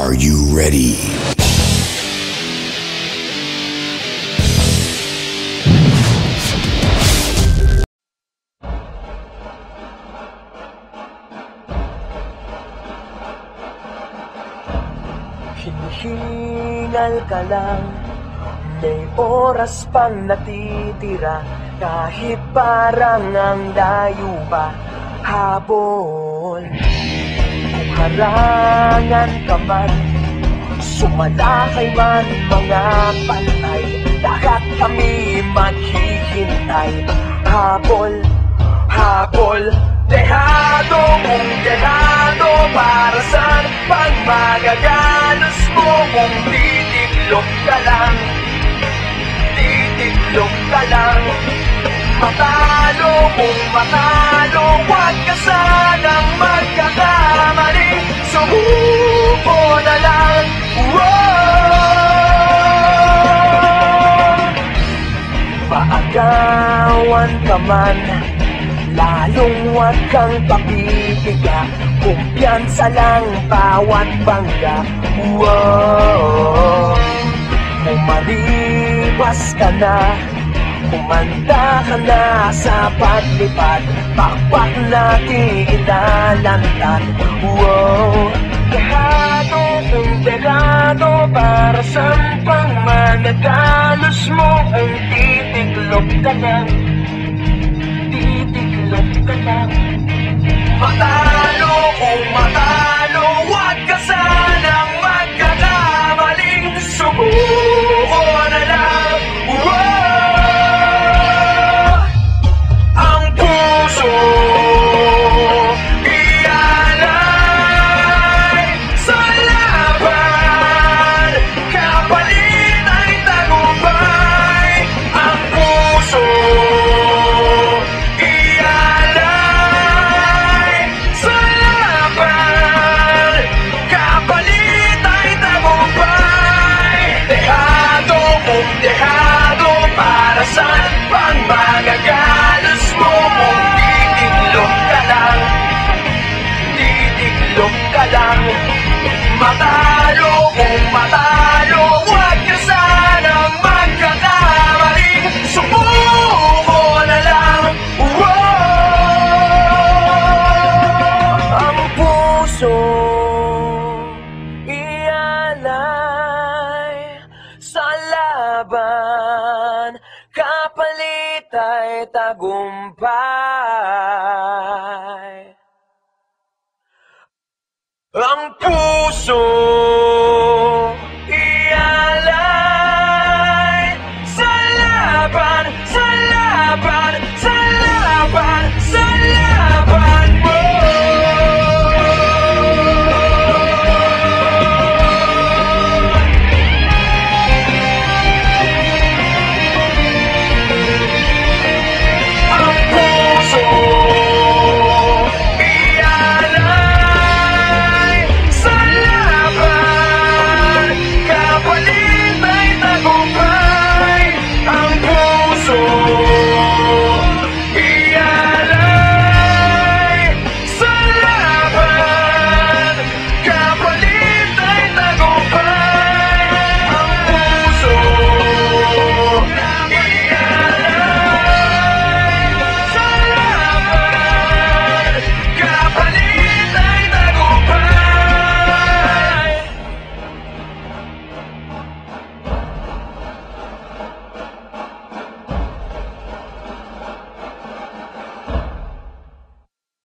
Are you ready? Hinihingal ka lang, may oras pang natitira, kahit parang ang layo pa habol. Kung harangan ka man, sumalakay man mga pantay, lahat kami maghihintay. Habol, habol, dehado kung dehado, para saan pag magagalos mo? Kung titiklop ka lang, titiklop ka lang. Matalo kung matalo, huwag ka sanang magkakamali. Sumuko na lang, maagawan ka man, lalong huwag kang papipiga. Kumpiyansa lang bawat bangga. Umaribas ka na, kumanda ka na sa paglipad, pakpak natin ilalantad. Dehado kung dehado, para saan pang magagalos mo? Ang titiklop ka lang, titiklop ka lang. Matalo kung matalo, huwag ka sanang magkakamaling. Sumuko na lang, ang puso ialay sa laban, kapalit ay tagumpay. Ang puso dehado, para saan pang magagalos mo? Kung titiklop ka lang, titiklop ka lang. Matalo kung matalo, huwag ka sanang magkakamali. Sumuko na lang, ang puso ialay sa laban, kapalit ay tagumpay. Ang puso